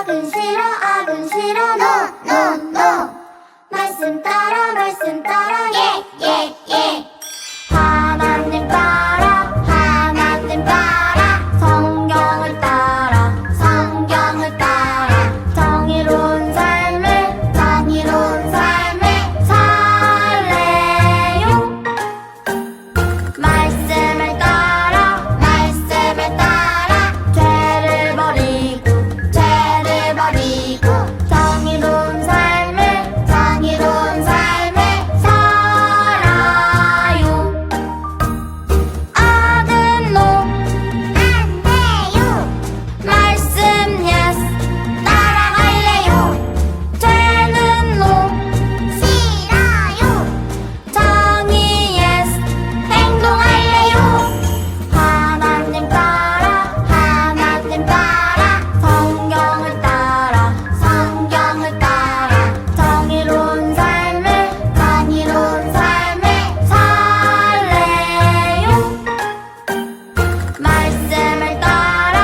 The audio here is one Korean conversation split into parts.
악은 싫어 no 말씀 따라 예 하나님 따라 성경을 따라 정의로운 삶을 살래요. 말씀을 따라 죄를 버리고 정의로운 삶을 살아요. 악은 no 안 돼요. 말씀 yes 따라갈래요. 죄는 no 싫어요. 정의 yes 행동할래요. 하나님 따라 성경을 따라 정의로운 삶을 살래요. 말씀을 따라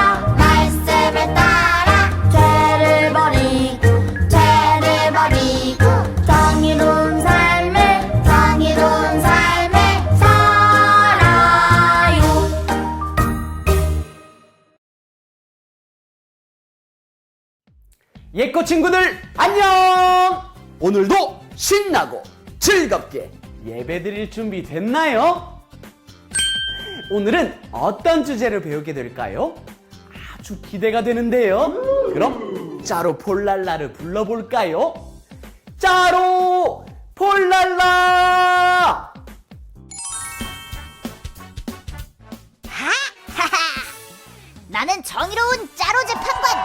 죄를 버리고 정의로운 삶을 살아요. 예꼬 친구들 안녕! 오늘도 신나고 즐겁게 예배드릴 준비 됐나요? 오늘은 어떤 주제를 배우게 될까요? 아주 기대가 되는데요. 그럼 짜로 폴랄라를 불러볼까요? 짜로 폴랄라! 나는 정의로운 짜로 재판관.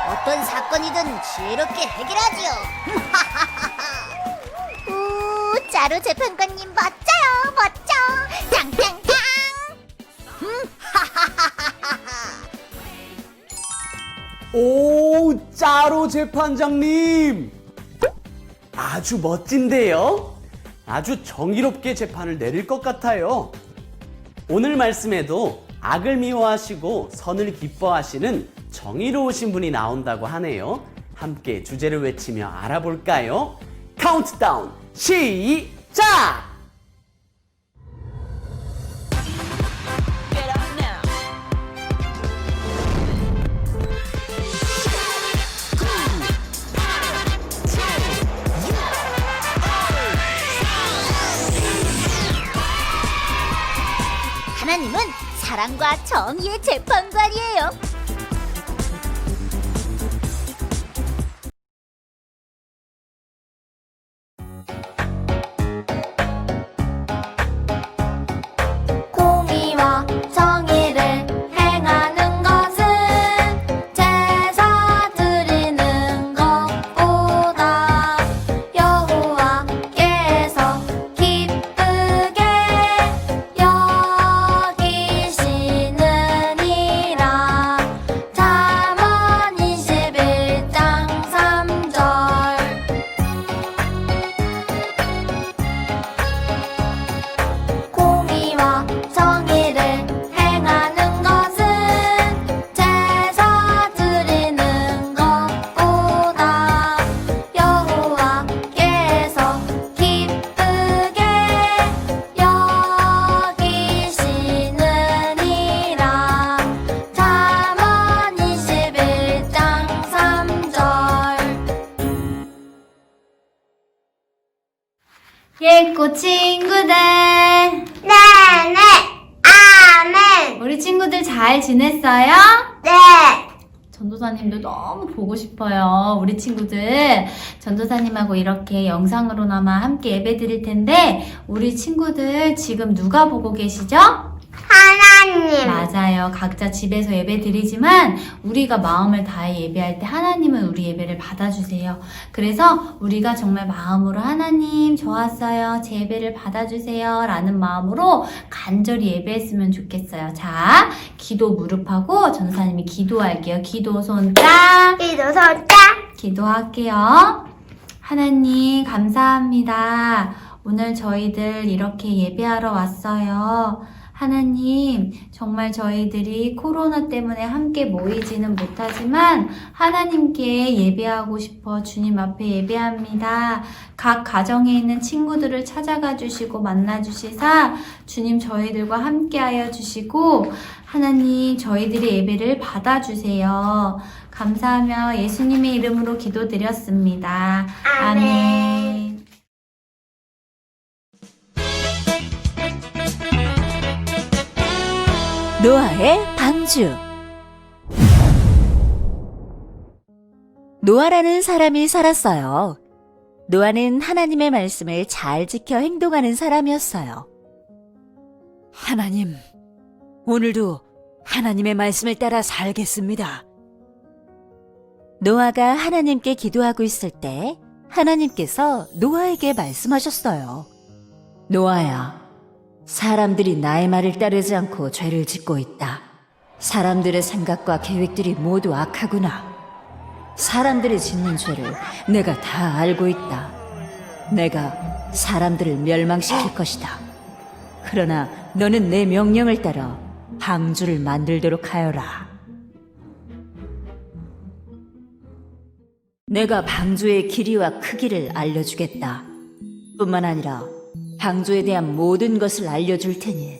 어떤 사건이든 지혜롭게 해결하지요. 우, 짜로 재판관님 멋져요, 멋져. 짱짱짱. 오, 짜로 재판장님! 아주 멋진데요? 아주 정의롭게 재판을 내릴 것 같아요. 오늘 말씀에도 악을 미워하시고 선을 기뻐하시는 정의로우신 분이 나온다고 하네요. 함께 주제를 외치며 알아볼까요? 카운트다운 시작! 하나님은 사랑과 정의의 재판관이에요. 공의와 정의를 행하는 것은 제사 드리는 것보다 여호와께서 기쁘게 여기시느니라. 잠언 21장 3절. 공의와 정의를 행하는 것은 제사 드리는 것보다 여호와께서 기쁘게 여기시느니라. 잠언 21장 3절. 예꼬 친구들, 네네, 아멘. 우리 친구들 잘 지냈어요? 네. 전도사님도 너무 보고 싶어요. 우리 친구들 전도사님하고 이렇게 영상으로나마 함께 예배 드릴 텐데 우리 친구들 지금 누가 보고 계시죠? 하나님. 맞아요. 각자 집에서 예배 드리지만 우리가 마음을 다해 예배할 때 하나님은 우리 예배를 받아주세요. 그래서 우리가 정말 마음으로 하나님 좋았어요. 제 예배를 받아주세요. 라는 마음으로 간절히 예배했으면 좋겠어요. 자, 기도 무릎하고 전도사님이 기도할게요. 기도 손딱. 기도 손딱. 기도할게요. 하나님 감사합니다. 오늘 저희들 이렇게 예배하러 왔어요. 하나님, 정말 저희들이 코로나 때문에 함께 모이지는 못하지만 하나님께 예배하고 싶어 주님 앞에 예배합니다. 각 가정에 있는 친구들을 찾아가 주시고 만나 주시사 주님 저희들과 함께하여 주시고 하나님 저희들의 예배를 받아주세요. 감사하며 예수님의 이름으로 기도드렸습니다. 아멘. 노아의 방주. 노아라는 사람이 살았어요. 노아는 하나님의 말씀을 잘 지켜 행동하는 사람이었어요. 하나님, 오늘도 하나님의 말씀을 따라 살겠습니다. 노아가 하나님께 기도하고 있을 때 하나님께서 노아에게 말씀하셨어요. 노아야, 사람들이 나의 말을 따르지 않고 죄를 짓고 있다. 사람들의 생각과 계획들이 모두 악하구나. 사람들이 짓는 죄를 내가 다 알고 있다. 내가 사람들을 멸망시킬 것이다. 그러나 너는 내 명령을 따라 방주를 만들도록 하여라. 내가 방주의 길이와 크기를 알려주겠다. 뿐만 아니라 방주에 대한 모든 것을 알려줄 테니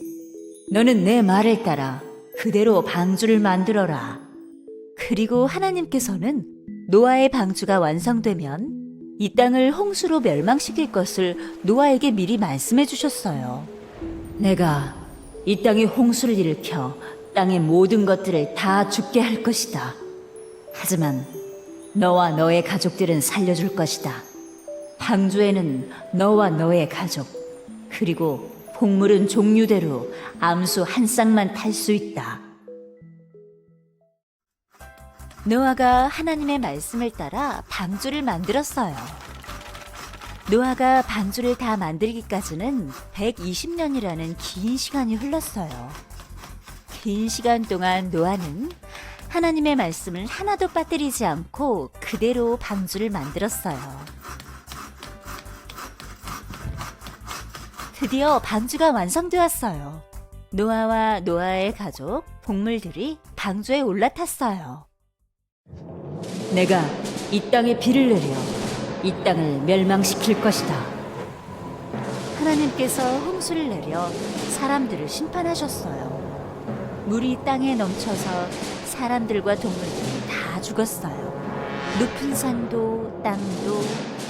너는 내 말을 따라 그대로 방주를 만들어라. 그리고 하나님께서는 노아의 방주가 완성되면 이 땅을 홍수로 멸망시킬 것을 노아에게 미리 말씀해 주셨어요. 내가 이 땅에 홍수를 일으켜 땅의 모든 것들을 다 죽게 할 것이다. 하지만 너와 너의 가족들은 살려줄 것이다. 방주에는 너와 너의 가족, 그리고 곡물은 종류대로 암수 한 쌍만 탈 수 있다. 노아가 하나님의 말씀을 따라 방주를 만들었어요. 노아가 방주를 다 만들기까지는 120년이라는 긴 시간이 흘렀어요. 긴 시간 동안 노아는 하나님의 말씀을 하나도 빠뜨리지 않고 그대로 방주를 만들었어요. 드디어 방주가 완성되었어요. 노아와 노아의 가족, 곡물들이 방주에 올라탔어요. 내가 이 땅에 비를 내려 이 땅을 멸망시킬 것이다. 하나님께서 홍수를 내려 사람들을 심판하셨어요. 물이 땅에 넘쳐서 사람들과 동물들이 다 죽었어요. 높은 산도 땅도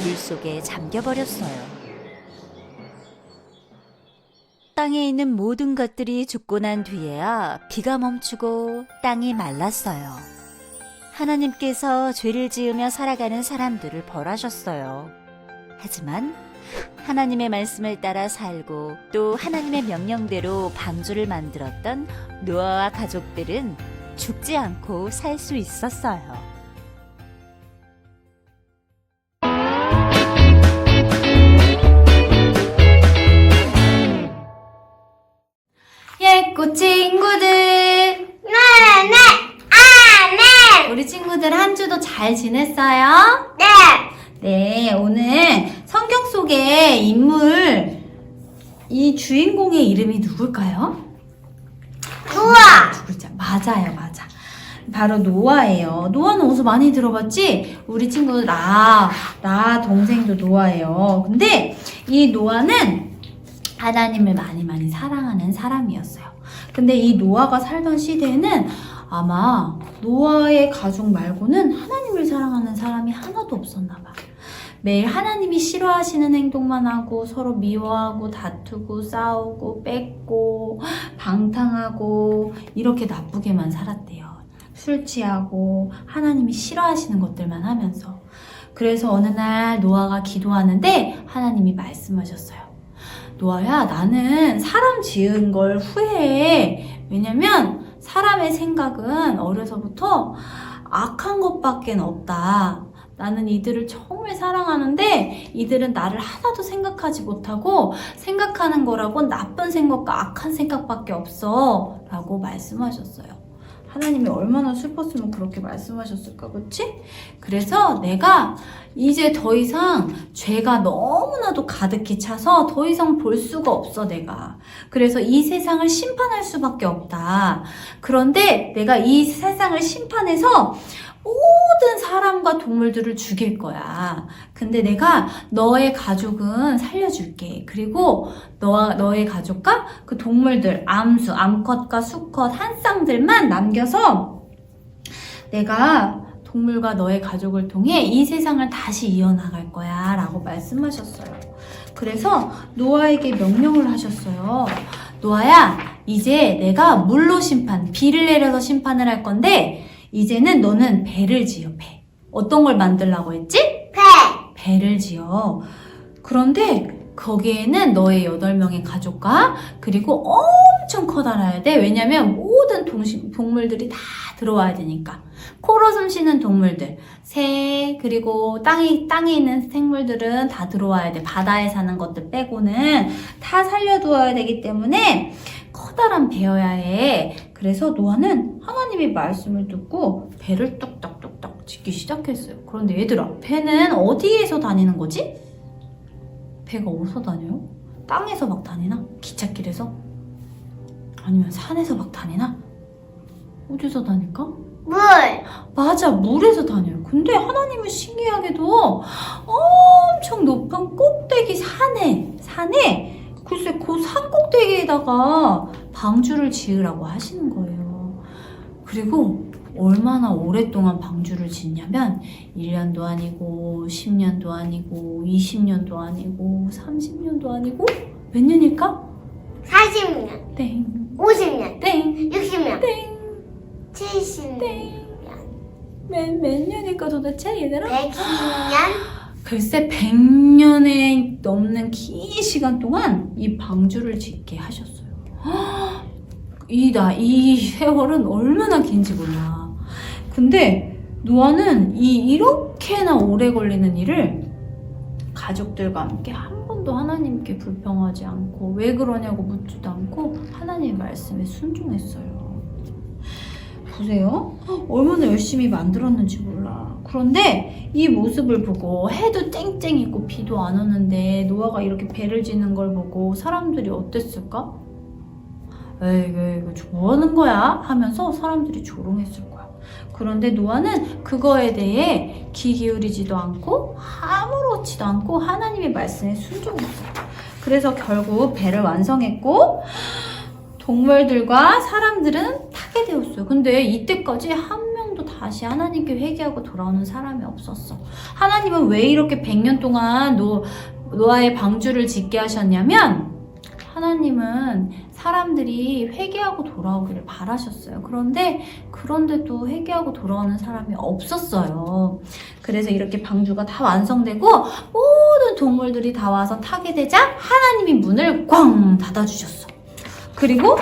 물속에 잠겨버렸어요. 땅에 있는 모든 것들이 죽고 난 뒤에야 비가 멈추고 땅이 말랐어요. 하나님께서 죄를 지으며 살아가는 사람들을 벌하셨어요. 하지만 하나님의 말씀을 따라 살고 또 하나님의 명령대로 방주를 만들었던 노아와 가족들은 죽지 않고 살 수 있었어요. 예꼬 친구들, 네네. 아멘. 우리 친구들 한 주도 잘 지냈어요? 네. 네, 오늘 성경 속의 인물, 이 주인공의 이름이 누굴까요? 노아. 두 글자. 맞아요, 맞아. 바로 노아예요. 노아는 어디서 많이 들어봤지? 우리 친구 라 동생도 노아예요. 근데 이 노아는 하나님을 많이 사랑하는 사람이었어요. 근데 이 노아가 살던 시대에는 아마 노아의 가족 말고는 하나님을 사랑하는 사람이 하나도 없었나 봐. 매일 하나님이 싫어하시는 행동만 하고 서로 미워하고 다투고 싸우고 뺏고 방탕하고 이렇게 나쁘게만 살았대요. 술 취하고 하나님이 싫어하시는 것들만 하면서. 그래서 어느 날 노아가 기도하는데 하나님이 말씀하셨어요. 노아야, 나는 사람 지은 걸 후회해. 왜냐면 사람의 생각은 어려서부터 악한 것밖에 없다. 나는 이들을 정말 사랑하는데 이들은 나를 하나도 생각하지 못하고 생각하는 거라곤 나쁜 생각과 악한 생각밖에 없어 라고 말씀하셨어요. 하나님이 얼마나 슬펐으면 그렇게 말씀하셨을까, 그치? 그래서 내가 이제 더 이상 죄가 너무나도 가득히 차서 더 이상 볼 수가 없어, 내가. 그래서 이 세상을 심판할 수밖에 없다. 그런데 내가 이 세상을 심판해서 모든 사람과 동물들을 죽일 거야. 근데 내가 너의 가족은 살려줄게. 그리고 너의 가족과 그 동물들, 암수, 암컷과 수컷, 한 쌍들만 남겨서 내가 동물과 너의 가족을 통해 이 세상을 다시 이어나갈 거야 라고 말씀하셨어요. 그래서 노아에게 명령을 하셨어요. 노아야, 이제 내가 물로 심판, 비를 내려서 심판을 할 건데 이제는 너는 배를 지어, 배. 어떤 걸 만들라고 했지? 배. 배를 지어. 그런데 거기에는 너의 8명의 가족과 그리고 엄청 커다라야 돼. 왜냐면 모든 동물들이 다 들어와야 되니까. 코로 숨쉬는 동물들, 새, 그리고 땅에 있는 생물들은 다 들어와야 돼. 바다에 사는 것들 빼고는 다 살려두어야 되기 때문에 커다란 배여야 해. 그래서 노아는 하나님의 말씀을 듣고 배를 뚝딱뚝딱 짓기 시작했어요. 그런데 얘들아, 배는 어디에서 다니는 거지? 배가 어디서 다녀요? 땅에서 막 다니나? 기찻길에서? 아니면 산에서 막 다니나? 어디서 다닐까? 물. 맞아, 물에서 다녀요. 근데 하나님은 신기하게도 엄청 높은 꼭대기 산에 글쎄 그 산 꼭대기에다가 방주를 지으라고 하시는 거예요. 그리고 얼마나 오랫동안 방주를 짓냐면 1년도 아니고 10년도 아니고 20년도 아니고 30년도 아니고 몇 년일까? 40년. 땡, 50년. 땡, 60년. 땡, 70년. 땡. 몇 년일까 도대체 얘들아? 110년. 글쎄 100년에 넘는 긴 시간 동안 이 방주를 짓게 하셨어요. 이 세월은 얼마나 긴지 몰라. 근데 노아는 이렇게나 오래 걸리는 일을 가족들과 함께 한 번도 하나님께 불평하지 않고 왜 그러냐고 묻지도 않고 하나님의 말씀에 순종했어요. 보세요. 얼마나 열심히 만들었는지 몰라. 그런데 이 모습을 보고 해도 쨍쨍 있고 비도 안 오는데 노아가 이렇게 배를 지는 걸 보고 사람들이 어땠을까? 에이구, 뭐 하는 거야? 하면서 사람들이 조롱했을 거야. 그런데 노아는 그거에 대해 귀 기울이지도 않고 아무렇지도 않고 하나님의 말씀에 순종했어요. 그래서 결국 배를 완성했고 동물들과 사람들은 타게 되었어요. 근데 이때까지 한 명도 다시 하나님께 회개하고 돌아오는 사람이 없었어. 하나님은 왜 이렇게 100년 동안 노아의 방주를 짓게 하셨냐면 하나님은 사람들이 회개하고 돌아오기를 바라셨어요. 그런데도 회개하고 돌아오는 사람이 없었어요. 그래서 이렇게 방주가 다 완성되고 모든 동물들이 다 와서 타게 되자 하나님이 문을 꽝 닫아주셨어. 그리고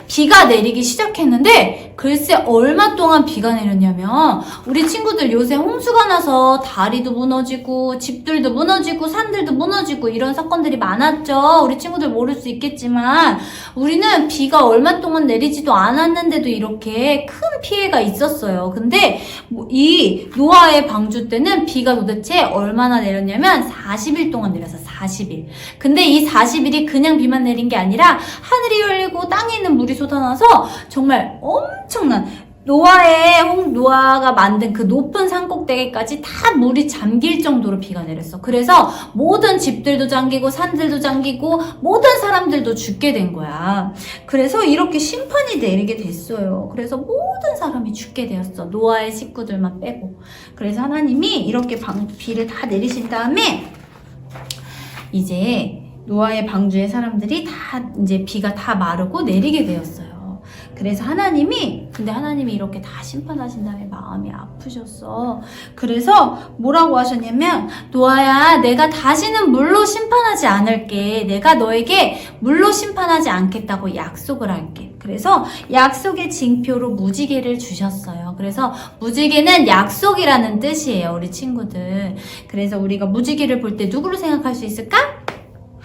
비가 내리기 시작했는데 글쎄 얼마 동안 비가 내렸냐면 우리 친구들 요새 홍수가 나서 다리도 무너지고 집들도 무너지고 산들도 무너지고 이런 사건들이 많았죠. 우리 친구들 모를 수 있겠지만 우리는 비가 얼마 동안 내리지도 않았는데도 이렇게 큰 피해가 있었어요. 근데 이 노아의 방주 때는 비가 도대체 얼마나 내렸냐면 40일 동안 내려서 40일. 근데 이 40일이 그냥 비만 내린 게 아니라 하늘이 열리고 땅에 있는 물이 쏟아나서 정말 엄청난 노아가 만든 그 높은 산꼭대기까지 다 물이 잠길 정도로 비가 내렸어. 그래서 모든 집들도 잠기고 산들도 잠기고 모든 사람들도 죽게 된 거야. 그래서 이렇게 심판이 내리게 됐어요. 그래서 모든 사람이 죽게 되었어. 노아의 식구들만 빼고. 그래서 하나님이 이렇게 비를 다 내리신 다음에 이제 노아의 방주의 사람들이 다 이제 비가 다 마르고 내리게 되었어요. 그래서 하나님이 이렇게 다 심판하신 다음에 마음이 아프셨어. 그래서 뭐라고 하셨냐면 노아야, 내가 다시는 물로 심판하지 않을게. 내가 너에게 물로 심판하지 않겠다고 약속을 할게. 그래서 약속의 징표로 무지개를 주셨어요. 그래서 무지개는 약속이라는 뜻이에요, 우리 친구들. 그래서 우리가 무지개를 볼 때 누구를 생각할 수 있을까?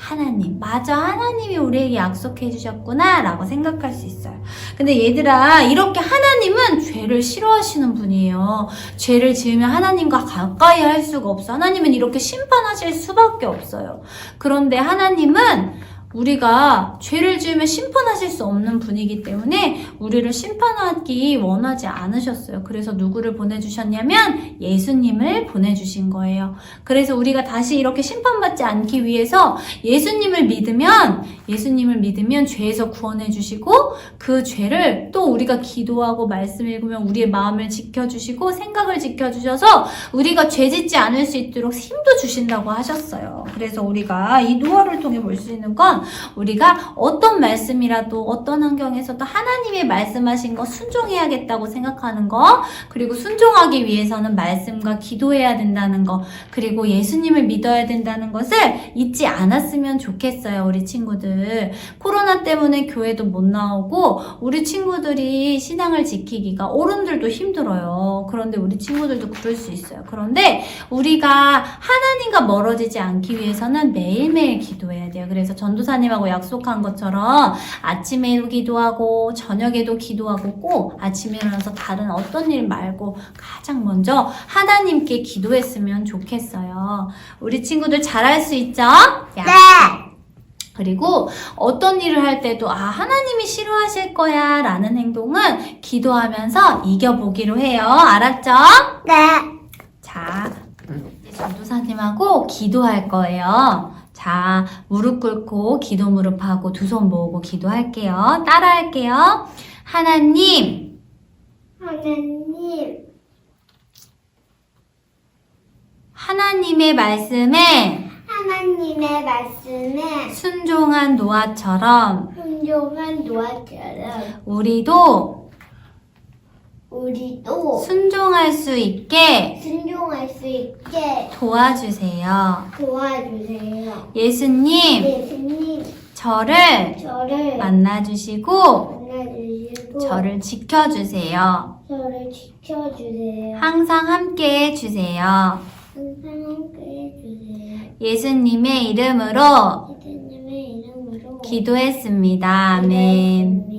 하나님. 맞아, 하나님이 우리에게 약속해 주셨구나 라고 생각할 수 있어요. 근데 얘들아, 이렇게 하나님은 죄를 싫어하시는 분이에요. 죄를 지으면 하나님과 가까이 할 수가 없어. 하나님은 이렇게 심판하실 수밖에 없어요. 그런데 하나님은 우리가 죄를 지으면 심판하실 수 없는 분이기 때문에 우리를 심판하기 원하지 않으셨어요. 그래서 누구를 보내주셨냐면 예수님을 보내주신 거예요. 그래서 우리가 다시 이렇게 심판받지 않기 위해서 예수님을 믿으면 죄에서 구원해 주시고 그 죄를 또 우리가 기도하고 말씀 읽으면 우리의 마음을 지켜주시고 생각을 지켜주셔서 우리가 죄 짓지 않을 수 있도록 힘도 주신다고 하셨어요. 그래서 우리가 이 노아를 통해 볼 수 있는 건 우리가 어떤 말씀이라도 어떤 환경에서도 하나님의 말씀하신 거 순종해야겠다고 생각하는 거, 그리고 순종하기 위해서는 말씀과 기도해야 된다는 거, 그리고 예수님을 믿어야 된다는 것을 잊지 않았으면 좋겠어요. 우리 친구들 코로나 때문에 교회도 못 나오고 우리 친구들이 신앙을 지키기가 어른들도 힘들어요. 그런데 우리 친구들도 그럴 수 있어요. 그런데 우리가 하나님과 멀어지지 않기 위해서는 매일매일 기도해야 돼요. 그래서 전도사님하고 약속한 것처럼 아침에도 기도하고 저녁에도 기도하고 꼭 아침에 일어나서 다른 어떤 일 말고 가장 먼저 하나님께 기도했으면 좋겠어요. 우리 친구들 잘할 수 있죠? 네. 그리고 어떤 일을 할 때도 하나님이 싫어하실 거야 라는 행동은 기도하면서 이겨보기로 해요. 알았죠? 네. 자, 이제 전도사님하고 기도할 거예요. 자, 무릎 꿇고 기도 무릎하고 두 손 모으고 기도할게요. 따라할게요. 하나님, 하나님의 말씀에 순종한 노아처럼 순종한 노아처럼 우리도 우리도 순종할 수 있게 순종할 수 있게 도와주세요. 도와주세요. 예수님, 예수님, 저를 저를 만나주시고 만나주시고 저를 지켜주세요. 저를 지켜주세요. 항상 함께 해주세요. 항상 함께 해주세요. 예수님의 이름으로 예수님의 이름으로 기도했습니다. 아멘. 기도했습니다.